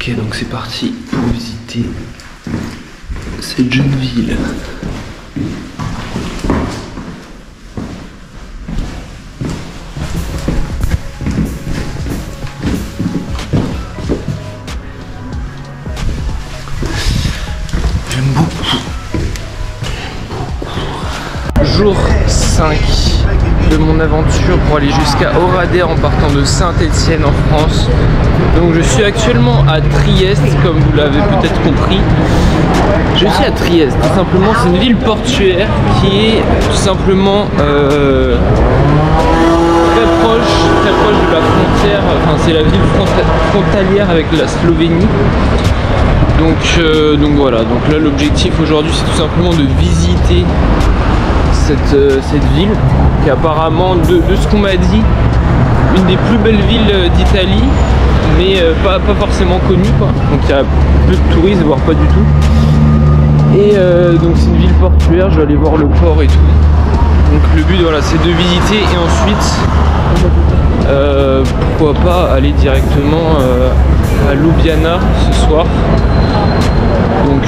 Ok, donc c'est parti pour visiter cette jeune ville. J'aime beaucoup. Jour 5 de mon aventure pour aller jusqu'à Oradea en partant de Saint-Étienne en France. Donc je suis actuellement à Trieste, comme vous l'avez peut-être compris. Je suis à Trieste, tout simplement. C'est une ville portuaire qui est tout simplement très proche de la frontière. Enfin, c'est la ville frontalière avec la Slovénie. Donc voilà. Donc là, l'objectif aujourd'hui, c'est tout simplement de visiter cette ville qui est apparemment, de ce qu'on m'a dit, une des plus belles villes d'Italie, mais pas forcément connue, quoi. Donc il y a peu de touristes, voire pas du tout. Et donc c'est une ville portuaire, je vais aller voir le port et tout. Donc le but, voilà, c'est de visiter et ensuite pourquoi pas aller directement à Ljubljana ce soir. Donc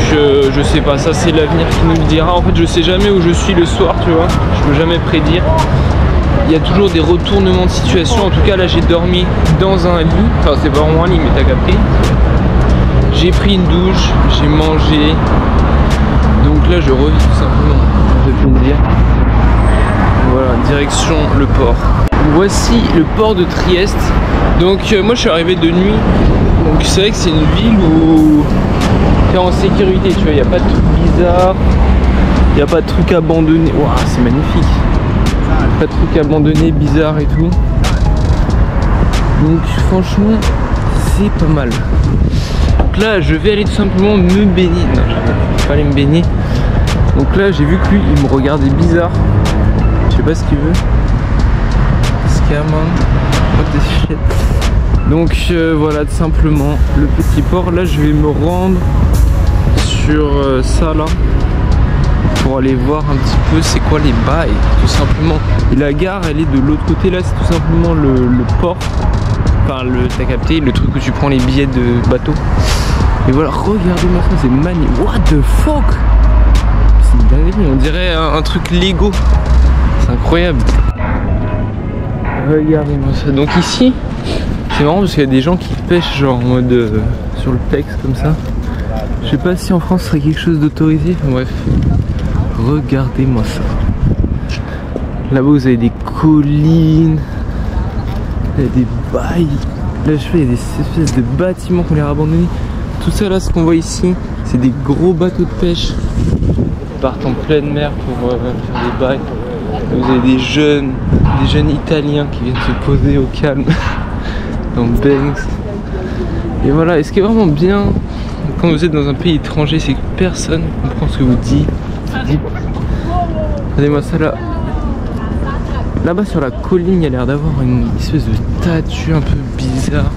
je sais pas, ça c'est l'avenir qui nous le dira. En fait je sais jamais où je suis le soir, tu vois, je peux jamais prédire. Il y a toujours des retournements de situation. En tout cas là j'ai dormi dans un lit, enfin c'est pas vraiment un lit mais t'as capté. J'ai pris une douche, j'ai mangé. Donc là je revis tout simplement, ça fait plaisir. Voilà, direction le port. Voici le port de Trieste. Donc moi je suis arrivé de nuit. Donc c'est vrai que c'est une ville où t'es en sécurité, tu vois, il n'y a pas de trucs bizarres, il n'y a pas de trucs abandonnés. Waouh, c'est magnifique. Pas de trucs abandonnés, bizarres et tout. Donc franchement, c'est pas mal. Donc là, je vais aller tout simplement me baigner. Non, je vais pas aller me baigner. Donc là, j'ai vu que lui, il me regardait bizarre. Je sais pas ce qu'il veut. Scam, what the shit. Donc voilà, tout simplement le petit port. Là je vais me rendre sur ça là pour aller voir un petit peu c'est quoi les bails tout simplement. Et la gare elle est de l'autre côté, là c'est tout simplement le port. Enfin t'as capté, le truc où tu prends les billets de bateau. Et voilà, regardez-moi ça, c'est magnifique. What the fuck, c'est une dinguerie, on dirait un truc Lego. C'est incroyable. Regardez-moi ça. Donc ici c'est marrant parce qu'il y a des gens qui pêchent genre en mode sur le texte comme ça. Je sais pas si en France ce serait quelque chose d'autorisé. Enfin, bref, regardez-moi ça. Là-bas vous avez des collines, il y a des bails. Là je sais, il y a des espèces de bâtiments qui ont l'air abandonnés. Tout ça là, ce qu'on voit ici, c'est des gros bateaux de pêche. Ils partent en pleine mer pour faire des bails. Vous avez des jeunes Italiens qui viennent se poser au calme. Dans Banks. Et voilà, et ce qui est vraiment bien quand vous êtes dans un pays étranger, c'est que personne ne comprend ce que vous dites. Regardez-moi ça là. Là-bas sur la colline, il y a l'air d'avoir une espèce de statue un peu bizarre.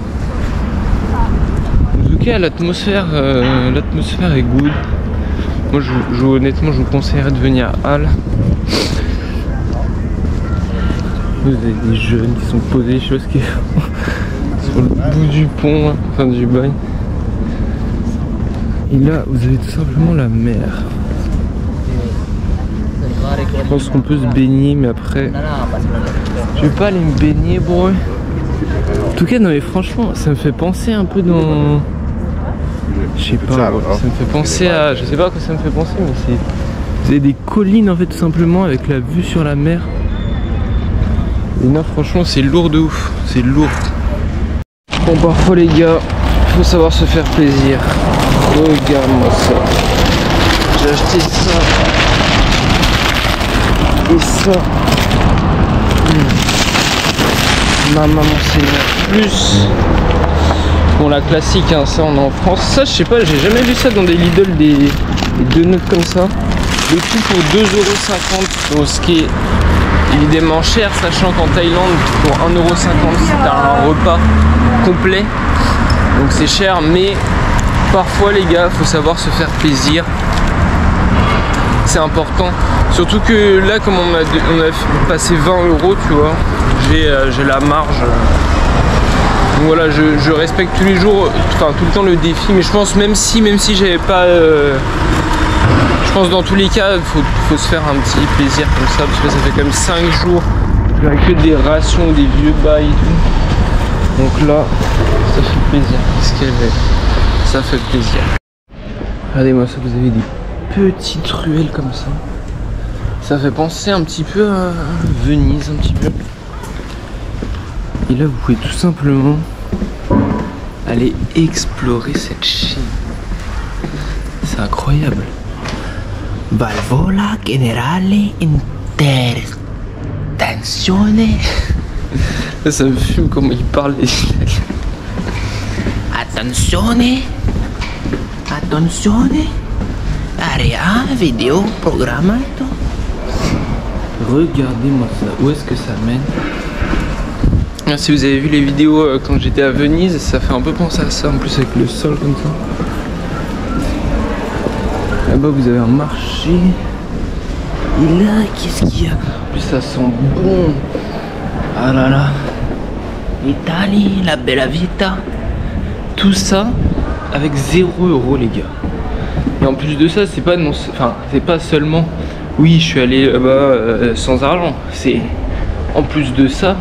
En tout cas, l'atmosphère est good. Moi, honnêtement, je vous conseillerais de venir à Halle. Vous avez des jeunes qui sont posés, je sais pas ce qu'ils font. Sur le bout du pont, enfin du bail. Et là, vous avez tout simplement la mer. Je pense qu'on peut se baigner, mais après, je vais pas aller me baigner, bro. En tout cas, non mais franchement, ça me fait penser un peu dans... Je sais pas, ça me fait penser à... Je sais pas à quoi ça me fait penser, mais c'est... Vous avez des collines en fait, tout simplement, avec la vue sur la mer. Et là, franchement, c'est lourd de ouf. C'est lourd. Bon, parfois les gars, faut savoir se faire plaisir. Regarde-moi ça. J'ai acheté ça et ça. Ma maman Seigneur plus. Bon, la classique, hein, ça on est en France. Ça, je sais pas, j'ai jamais vu ça dans des Lidl, des donuts comme ça. Le tout pour 2,50 €. Donc, ce qui est évidemment cher, sachant qu'en Thaïlande, pour 1,50 € c'est un repas complet. Donc c'est cher, mais parfois les gars, faut savoir se faire plaisir. C'est important. Surtout que là, comme on a passé 20 €, tu vois, j'ai la marge Donc voilà, je respecte tous les jours, enfin tout le temps le défi, mais je pense même si j'avais pas... je pense dans tous les cas, faut se faire un petit plaisir comme ça, parce que ça fait quand même 5 jours, avec que des rations, des vieux bails et tout. Donc là, ça fait plaisir, qu'est-ce qu'elle est, ça fait plaisir. Regardez-moi ça, vous avez des petites ruelles comme ça. Ça fait penser un petit peu à Venise, un petit peu. Et là, vous pouvez tout simplement aller explorer cette Chine. C'est incroyable. Valvola generale intertensione. Ça me fume comment il parle. Attenzione. Attenzione. Area video programmato. Regardez-moi ça. Où est-ce que ça mène? Si vous avez vu les vidéos quand j'étais à Venise, ça fait un peu penser à ça, en plus avec le sol comme ça. Là-bas vous avez un marché. Et là, qu'est-ce qu'il y a? En plus ça sent bon. Ah là là. Italie, la bella vita. Tout ça avec 0 € les gars. Et en plus de ça, c'est pas non, enfin c'est pas seulement oui je suis allé là-bas sans argent. C'est en plus de ça.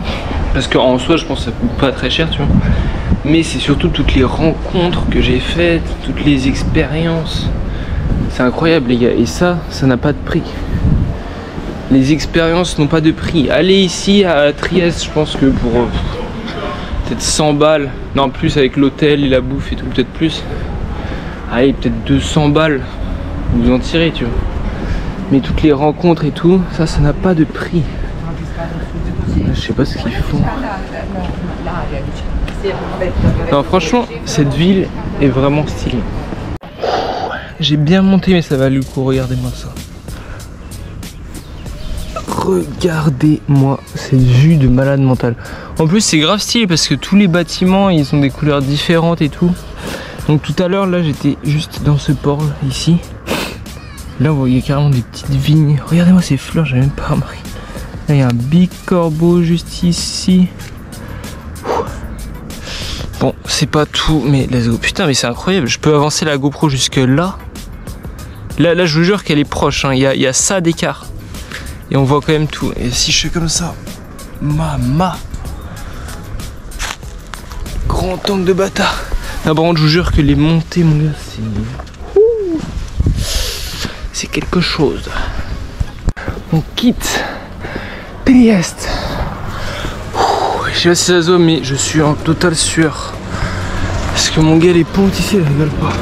Parce qu'en soi, je pense que ça coûte pas très cher, tu vois. Mais c'est surtout toutes les rencontres que j'ai faites, toutes les expériences. C'est incroyable, les gars. Et ça n'a pas de prix. Les expériences n'ont pas de prix. Allez ici à Trieste, je pense que pour peut-être 100 balles. Non, plus avec l'hôtel et la bouffe et tout, peut-être plus. Allez, peut-être 200 balles. Vous en tirez, tu vois. Mais toutes les rencontres et tout, ça n'a pas de prix. Je sais pas ce qu'ils font. Non, franchement, cette ville est vraiment stylée. J'ai bien monté, mais ça va le coup. Regardez-moi ça. Regardez-moi cette vue de malade mental. En plus, c'est grave stylé parce que tous les bâtiments, ils ont des couleurs différentes et tout. Donc tout à l'heure, là, j'étais juste dans ce port là, ici. Là, vous voyez carrément des petites vignes. Regardez-moi ces fleurs, j'avais même pas remarqué. Là, il y a un big corbeau juste ici. Bon, c'est pas tout, mais let's go. Putain, mais c'est incroyable. Je peux avancer la GoPro jusque là. Là, je vous jure qu'elle est proche. Hein. Il y a ça d'écart. Et on voit quand même tout. Et si je fais comme ça, mama. Grand angle de bâtard. Là, par contre, je vous jure que les montées, mon gars, c'est quelque chose. On quitte Trieste. Je sais pas si ça se voit, mais je suis en totale sueur. Parce que mon gars, les pontes ici, elles rigolent pas.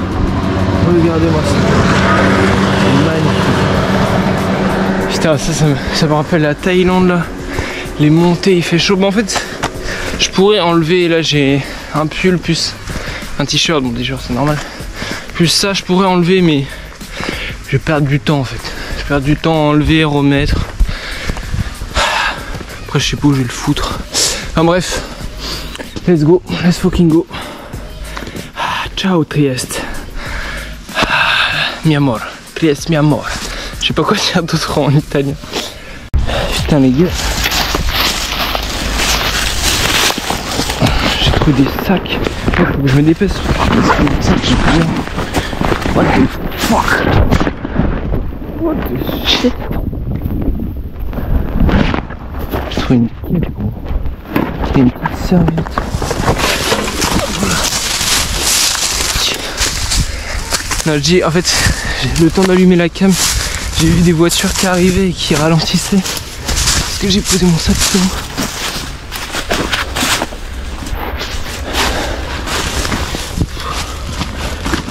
Regardez-moi ça. Magnifique. Putain, ça me rappelle la Thaïlande là. Les montées, il fait chaud. Mais en fait, je pourrais enlever. Là, j'ai un pull plus un t-shirt. Bon, t-shirt, c'est normal. Plus ça, je pourrais enlever, mais je vais perdre du temps en fait. Je perds du temps à enlever, remettre. Après, je sais pas où je vais le foutre. Enfin bref, let's go, let's fucking go. Ciao Trieste. Mi amor, Trieste mi amor. Je sais pas quoi dire d'autre en italien. Putain les gars. J'ai trouvé des sacs. Faut que je me dépêche. Parce que les sacs, j'ai rien. What the fuck? What the shit? J'ai trouvé une cape gros. Et une petite serviette. Voilà. Non, je dis, en fait, j'ai le temps d'allumer la cam. J'ai vu des voitures qui arrivaient et qui ralentissaient. Parce que j'ai posé mon sac sur moi.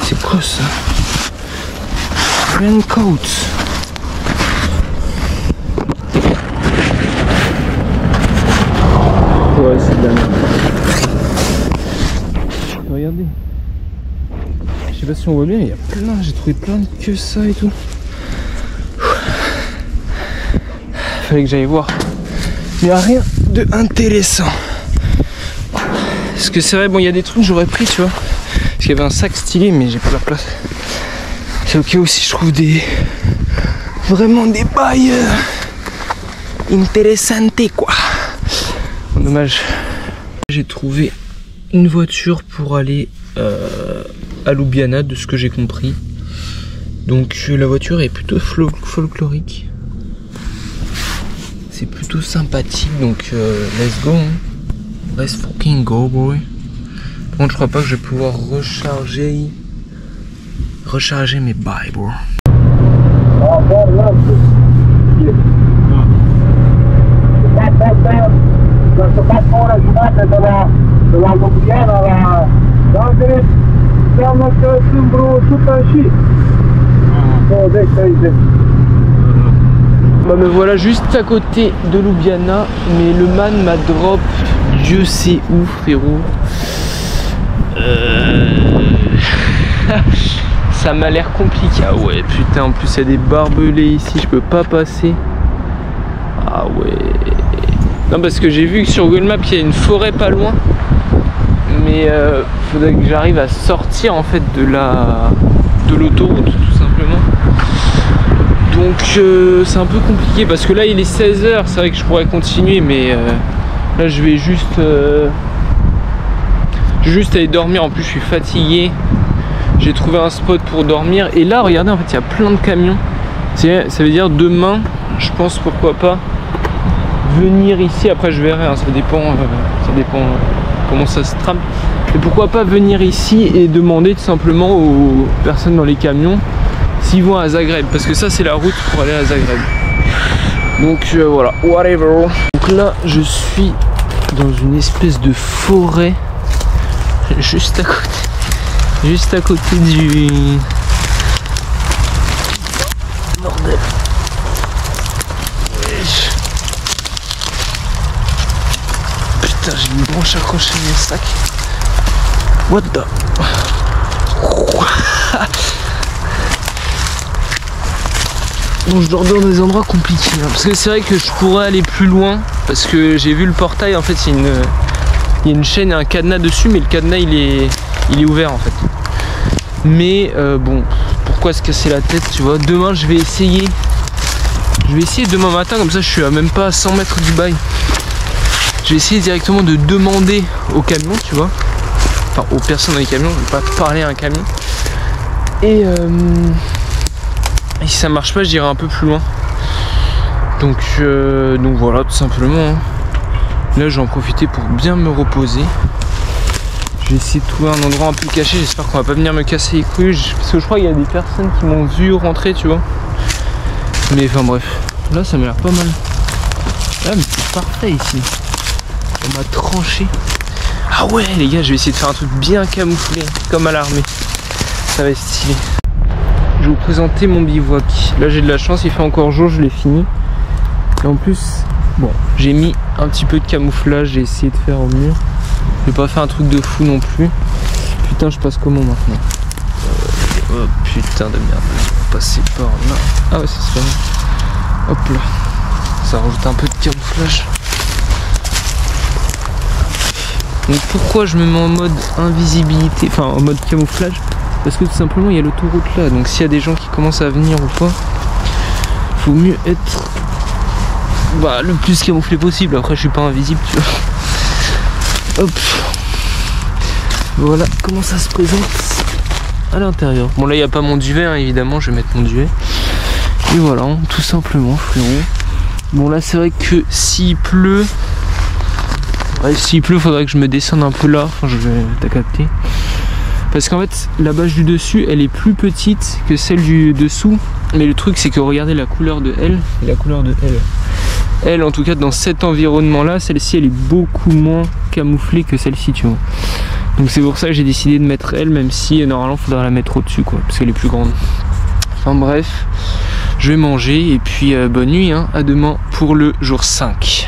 C'est quoi ça? Raincoat. Ouais, c'est de la merde. Regardez. Je sais pas si on voit bien, il y a plein, j'ai trouvé plein de que ça et tout. Fallait que j'aille voir. Mais il n'y a rien de intéressant. Parce que c'est vrai, bon, il y a des trucs que j'aurais pris, tu vois. Parce qu'il y avait un sac stylé, mais j'ai pas la place. C'est ok aussi, je trouve des. Vraiment des bails intéressantes, quoi. Bon, dommage. J'ai trouvé une voiture pour aller à Ljubljana, de ce que j'ai compris. Donc la voiture est plutôt folklorique. C'est plutôt sympathique, donc let's go. Hein. Let's fucking go, boy. Par contre, je crois pas que je vais pouvoir recharger mes bails, bro. Bah me voilà juste à côté de Ljubljana, mais le man m'a drop Dieu sait où, frérot. Ça m'a l'air compliqué. Ah ouais, putain, en plus il y a des barbelés ici, je peux pas passer. Ah ouais. Non, parce que j'ai vu que sur Google Maps il y a une forêt pas loin. Mais faudrait que j'arrive à sortir en fait de l'autoroute tout simplement. Donc c'est un peu compliqué parce que là il est 16 h, c'est vrai que je pourrais continuer, mais là je vais juste aller dormir. En plus je suis fatigué, j'ai trouvé un spot pour dormir et là regardez, en fait il y a plein de camions. Ça veut dire demain je pense pourquoi pas venir ici. Après je verrai, hein, ça dépend comment ça se trame, et pourquoi pas venir ici et demander tout simplement aux personnes dans les camions s'ils vont à Zagreb, parce que ça c'est la route pour aller à Zagreb. Donc voilà, whatever. Donc là je suis dans une espèce de forêt juste à côté du bordel. Putain, j'ai une branche accrochée à mes sacs. What the... Bon, je dors dans des endroits compliqués, hein, parce que c'est vrai que je pourrais aller plus loin, parce que j'ai vu le portail, en fait il y a une chaîne et un cadenas dessus, mais le cadenas il est ouvert en fait. Mais bon, pourquoi se casser la tête, tu vois. Demain je vais essayer demain matin, comme ça je suis à même pas à 100 mètres du bail. Je vais essayer directement de demander au camion, tu vois, enfin aux personnes dans les camions, je vais pas parler à un camion. Et si ça marche pas, j'irai un peu plus loin. Donc voilà, tout simplement. Hein. Là, je vais en profiter pour bien me reposer. Je vais essayer de trouver un endroit un peu caché. J'espère qu'on va pas venir me casser les couilles. Parce que je crois qu'il y a des personnes qui m'ont vu rentrer, tu vois. Mais enfin bref. Là, ça m'a l'air pas mal. Ah, mais c'est parfait ici. On m'a tranché. Ah ouais, les gars, je vais essayer de faire un truc bien camouflé, comme à l'armée. Ça va être stylé. Je vais vous présenter mon bivouac. Là j'ai de la chance, il fait encore jour, je l'ai fini. Et en plus, bon, j'ai mis un petit peu de camouflage, j'ai essayé de faire au mieux. Je vais pas faire un truc de fou non plus. Putain, je passe comment maintenant? Oh putain de merde, on va passer par là. Ah ouais, c'est super. Hop là. Ça rajoute un peu de camouflage. Donc pourquoi je me mets en mode invisibilité, enfin en mode camouflage? Parce que tout simplement il y a l'autoroute là, donc s'il y a des gens qui commencent à venir ou pas, faut mieux être le plus camouflé possible. Après je suis pas invisible, tu vois. Hop. Voilà comment ça se présente à l'intérieur. Bon là il n'y a pas mon duvet, hein, évidemment, je vais mettre mon duvet. Et voilà, tout simplement, frérot. Bon là c'est vrai que s'il pleut, faudrait que je me descende un peu là, enfin je vais t'as capté. Parce qu'en fait, la bâche du dessus, elle est plus petite que celle du dessous. Mais le truc, c'est que regardez la couleur de elle et la couleur de elle. Elle, en tout cas, dans cet environnement-là, celle-ci, elle est beaucoup moins camouflée que celle-ci, tu vois. Donc c'est pour ça que j'ai décidé de mettre elle, même si normalement, il faudra la mettre au-dessus, quoi, parce qu'elle est plus grande. Enfin bref, je vais manger et puis bonne nuit, hein, à demain pour le jour 5.